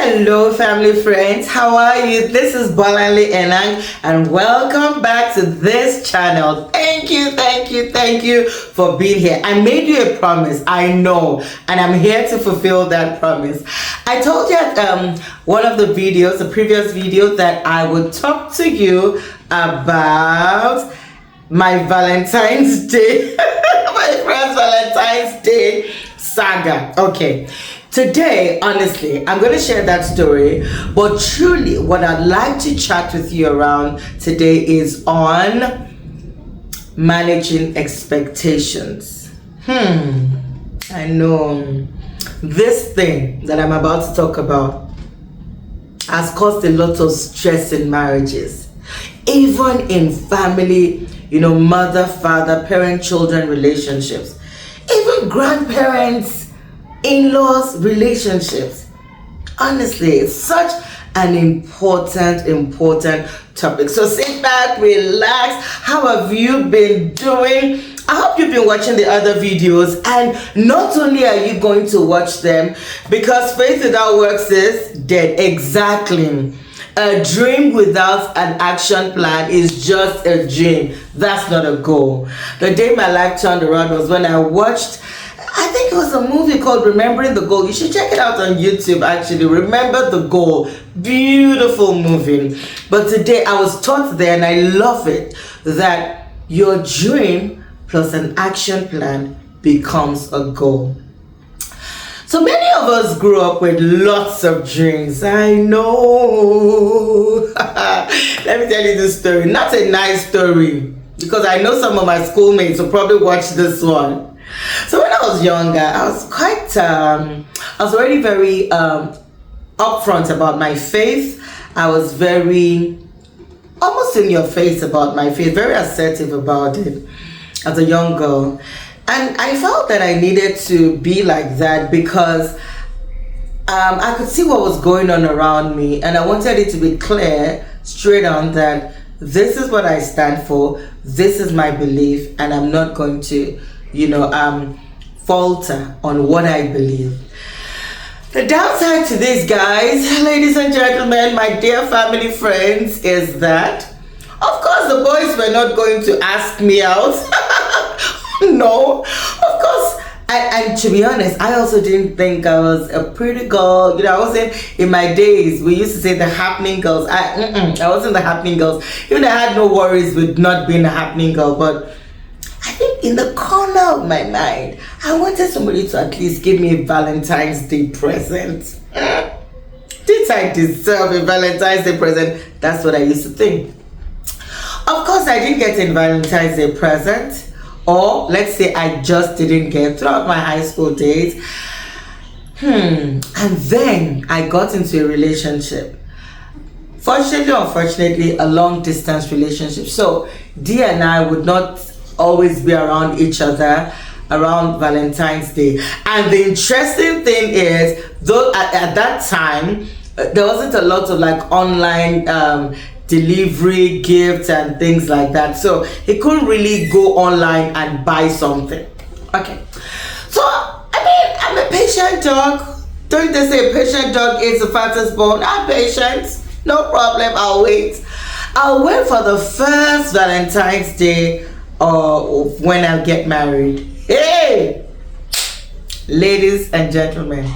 Hello family friends, how are you? This is Bolanle Enang and welcome back to this channel. Thank you for being here. I made you a promise, I know, and I'm here to fulfill that promise. I told you at one of the videos, the previous video, that I would talk to you about my Valentine's Day, my friend's Valentine's Day saga. Okay. Today, honestly, I'm going to share that story, but truly what I'd like to chat with you around today is on managing expectations. I know this thing that I'm about to talk about has caused a lot of stress in marriages, even in family, mother, father, parent, children relationships, even grandparents, in-laws relationships. Honestly, it's such an important topic. So sit back, relax. How have you been doing? I hope you've been watching the other videos, and not only are you going to watch them, because faith without works is dead. Exactly. A dream without an action plan is just a dream. That's not a goal. The day my life turned around was when I watched, I think it was a movie called Remembering the Goal. You should check it out on YouTube, actually. Remember the Goal. Beautiful movie. But today I was taught there, and I love it, that your dream plus an action plan becomes a goal. So many of us grew up with lots of dreams. I know. Let me tell you this story. Not a nice story, because I know some of my schoolmates will probably watch this one. So when I was younger, I was already very upfront about my faith. I was very, almost in your face about my faith, very assertive about it as a young girl. And I felt that I needed to be like that because I could see what was going on around me, and I wanted it to be clear, straight on, that this is what I stand for, this is my belief, and I'm not going to falter on what I believe. The downside to this, guys, ladies and gentlemen, my dear family friends, is that, of course, the boys were not going to ask me out. No, of course. And to be honest, I also didn't think I was a pretty girl. I wasn't, in my days, we used to say the happening girls. I wasn't the happening girls. Even I had no worries with not being a happening girl, but I think in the corner of my mind, I wanted somebody to at least give me a Valentine's Day present. Did I deserve a Valentine's Day present? That's what I used to think. Of course, I didn't get a Valentine's Day present, or let's say I just didn't get throughout my high school days. And then I got into a relationship. Fortunately or unfortunately, a long distance relationship. So Dee and I would not always be around each other around Valentine's Day. And the interesting thing is, though at that time there wasn't a lot of like online delivery gifts and things like that, so he couldn't really go online and buy something. Okay, so I mean, I'm a patient dog. Don't they say a patient dog is the fattest bone? I'm patient, no problem. I'll wait for the first Valentine's Day or when I get married. Hey, ladies and gentlemen,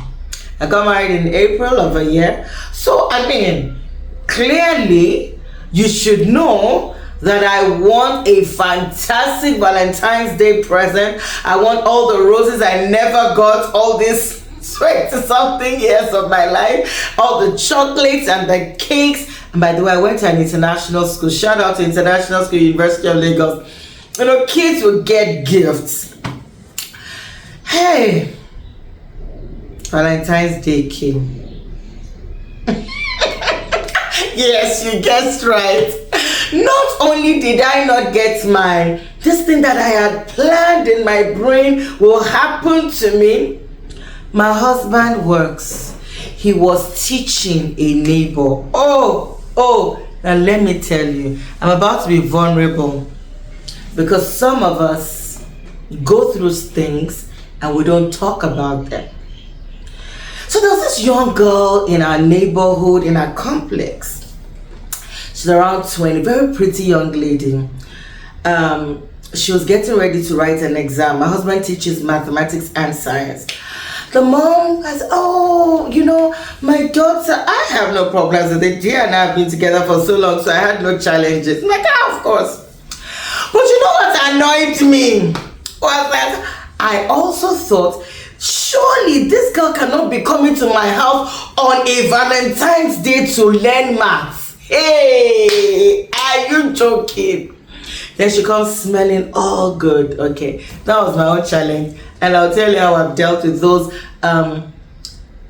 I got married in April of a year. So I mean, clearly you should know that I want a fantastic Valentine's Day present. I want all the roses I never got all this 20-something years of my life, all the chocolates and the cakes. And by the way, I went to an international school. Shout out to International School, University of Lagos. Kids would get gifts. Hey, Valentine's Day came. Yes, you guessed right. Not only did I not get mine, this thing that I had planned in my brain will happen to me. My husband works. He was teaching a neighbor. Oh, now let me tell you, I'm about to be vulnerable, because some of us go through things and we don't talk about them. So there was this young girl in our neighborhood, in our complex. She's around 20, very pretty young lady. She was getting ready to write an exam. My husband teaches mathematics and science. The mom has, oh, my daughter, I have no problems with it. Gia and I have been together for so long, so I had no challenges. I'm like, of course. But you know what annoyed me? Was that I also thought, surely this girl cannot be coming to my house on a Valentine's Day to learn maths. Hey, are you joking? Then she comes smelling all good. Okay, that was my own challenge. And I'll tell you how I've dealt with those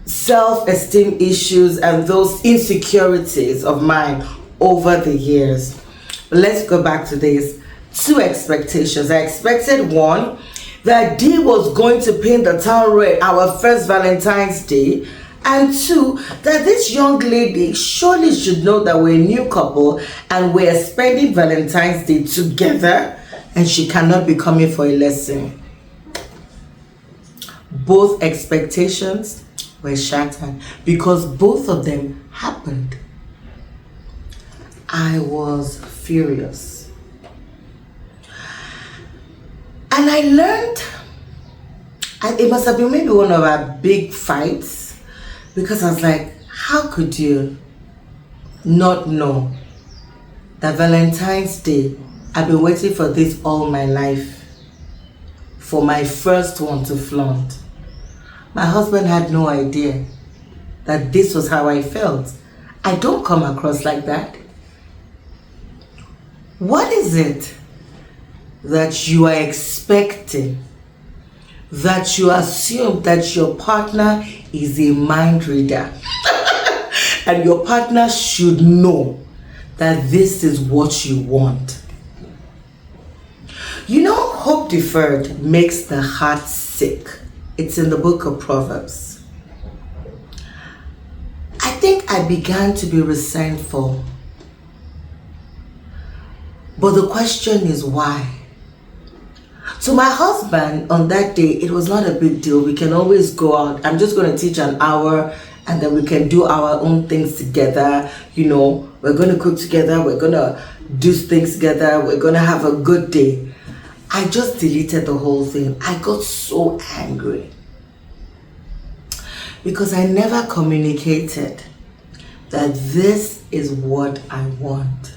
self-esteem issues and those insecurities of mine over the years. Let's go back to this. 2 expectations. I expected, 1, that D was going to paint the town red our first Valentine's Day, and 2, that this young lady surely should know that we're a new couple and we're spending Valentine's Day together and she cannot be coming for a lesson. Both expectations were shattered because both of them happened. I was furious. And I learned, it must have been maybe one of our big fights, because I was like, how could you not know that Valentine's Day, I've been waiting for this all my life, for my first one to flaunt. My husband had no idea that this was how I felt. I don't come across like that. What is it that you are expecting, that you assume that your partner is a mind reader and your partner should know that this is what you want? Hope deferred makes the heart sick. It's in the book of Proverbs. I think I began to be resentful. But the question is why? So my husband, on that day, it was not a big deal. We can always go out. I'm just going to teach an hour and then we can do our own things together. We're going to cook together. We're going to do things together. We're going to have a good day. I just deleted the whole thing. I got so angry because I never communicated that this is what I want.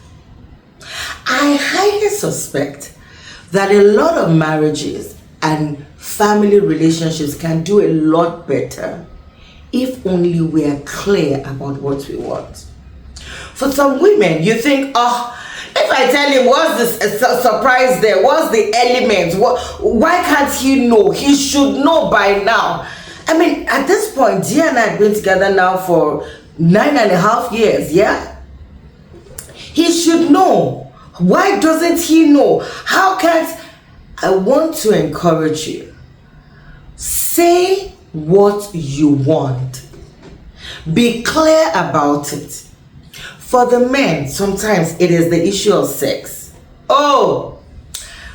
I highly suspect that a lot of marriages and family relationships can do a lot better if only we are clear about what we want. For some women, you think, if I tell him what's this surprise there, what's the element, why can't he know? He should know by now. I mean, at this point, Gia and I have been together now for 9.5 years, yeah? He should know. Why doesn't he know? How can't I want to encourage you? Say what you want. Be clear about it. For the men, sometimes it is the issue of sex. Oh,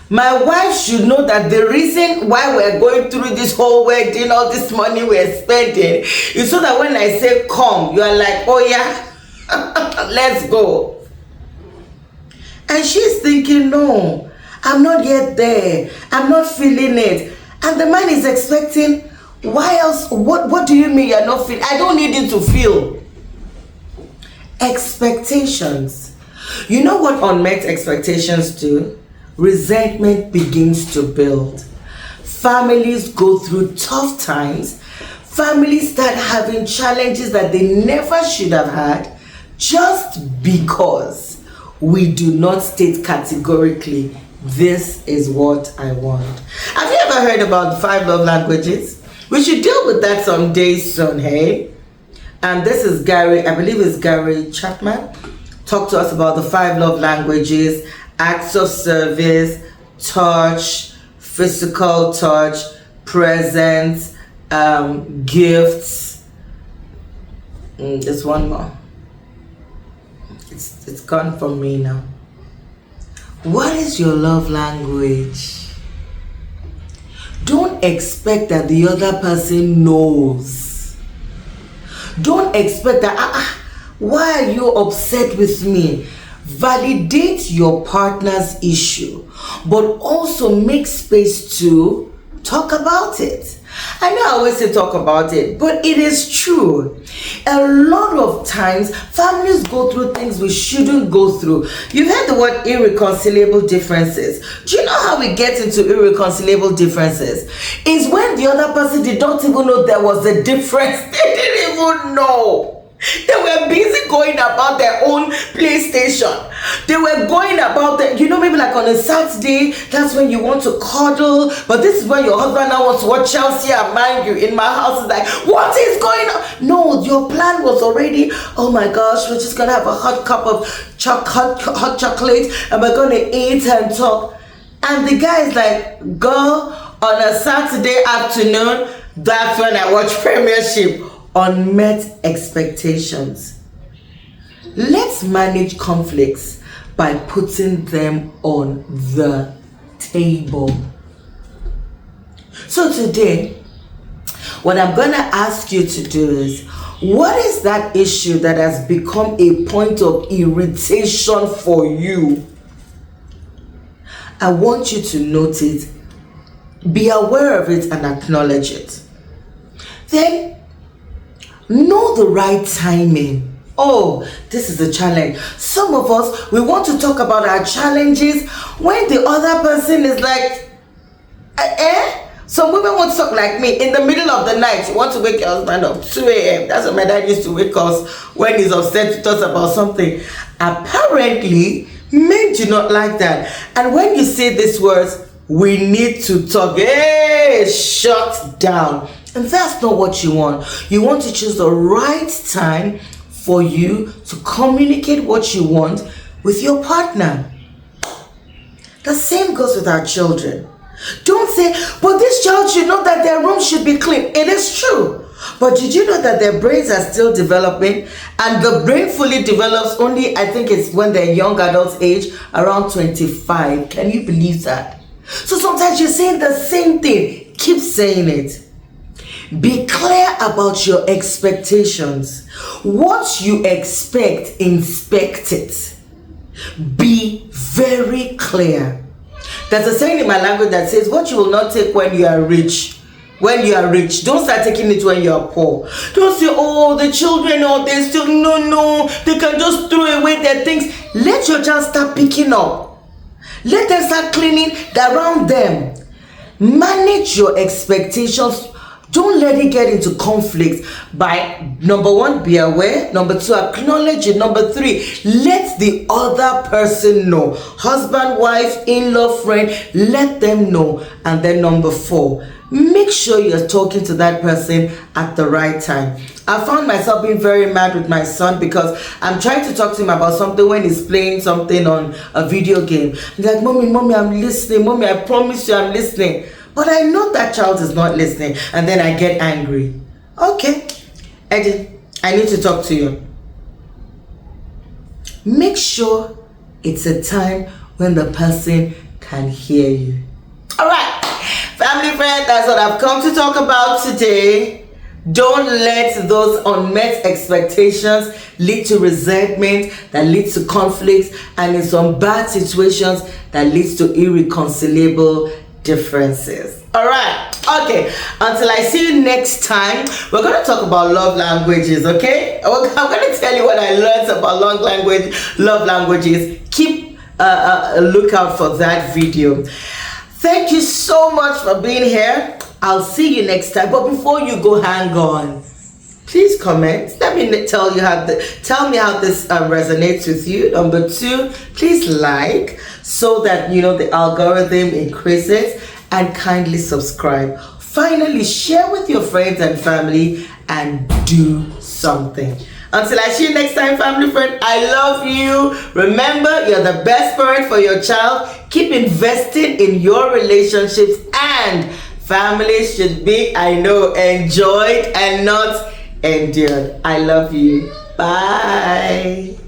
my wife should know that the reason why we're going through this whole wedding, all this money we're spending, is so that when I say come, you are like, oh yeah, let's go. And she's thinking, no, I'm not yet there. I'm not feeling it. And the man is expecting, why else? What do you mean you're not feeling? I don't need you to feel. Expectations. You know what unmet expectations do? Resentment begins to build. Families go through tough times. Families start having challenges that they never should have had just because we do not state categorically, this is what I want. Have you ever heard about the 5 love languages? We should deal with that someday soon, hey? And this is Gary, I believe it's Gary Chapman. Talk to us about the 5 love languages: acts of service, touch, physical touch, presents, gifts. There's one more. It's gone from me now. What is your love language? Don't expect that the other person knows. Don't expect that, why are you upset with me? Validate your partner's issue, but also make space to talk about it. I know I always say talk about it, but it is true. A lot of times, families go through things we shouldn't go through. You've heard the word irreconcilable differences. Do you know how we get into irreconcilable differences? Is when the other person did not even know there was a difference. They didn't even know. They were busy going about their own PlayStation. They were going about maybe like on a Saturday, that's when you want to cuddle, but this is when your husband now wants to watch Chelsea, and mind you, in my house is like, what is going on? No, your plan was already, oh my gosh, we're just gonna have a hot cup of hot chocolate, and we're gonna eat and talk. And the guy is like, girl, on a Saturday afternoon, that's when I watch Premiership. Unmet expectations. Let's manage conflicts by putting them on the table. So today, what I'm going to ask you to do is, what is that issue that has become a point of irritation for you? I want you to note it, be aware of it, and acknowledge it. Then know the right timing. Oh, this is a challenge. Some of us, we want to talk about our challenges when the other person is like, Some women want to talk like me in the middle of the night. You want to wake your husband up 2 a.m. That's what my dad used to wake us when he's upset with us about something. Apparently, men do not like that. And when you say these words, we need to talk, shut down. And that's not what you want. You want to choose the right time for you to communicate what you want with your partner. The same goes with our children. Don't say, but this child should know that their room should be clean. It is true. But did you know that their brains are still developing? And the brain fully develops only, I think it's when they're young adults age, around 25. Can you believe that? So sometimes you're saying the same thing. Keep saying it. Be clear about your expectations. What you expect, inspect it. Be very clear. There's a saying in my language that says, what you will not take when you are rich. When you are rich, don't start taking it when you are poor. Don't say, oh, the children, they still, no, they can just throw away their things. Let your child start picking up. Let them start cleaning around them. Manage your expectations. Don't let it get into conflict by, number one, be aware. Number two, acknowledge it. Number three, let the other person know. Husband, wife, in-law, friend, let them know. And then number four, make sure you're talking to that person at the right time. I found myself being very mad with my son because I'm trying to talk to him about something when he's playing something on a video game. He's like, mommy, I'm listening. Mommy, I promise you I'm listening. But I know that child is not listening, and then I get angry. Okay, Eddie, I need to talk to you. Make sure it's a time when the person can hear you. All right, family friend, that's what I've come to talk about today. Don't let those unmet expectations lead to resentment, that leads to conflicts, and in some bad situations that leads to irreconcilable differences. All right, okay, until I see you next time, we're going to talk about love languages. Okay, I'm going to tell you what I learned about love languages. Keep a lookout for that video. Thank you so much for being here. I'll see you next time, but before you go, hang on, please comment. Let me tell me how this resonates with you. Number two, please like, so that the algorithm increases, and kindly subscribe. Finally, share with your friends and family and do something. Until I see you next time, family friend, I love you. Remember, you're the best parent for your child. Keep investing in your relationships, and families should be, I know, enjoyed and not endured. I love you. Bye.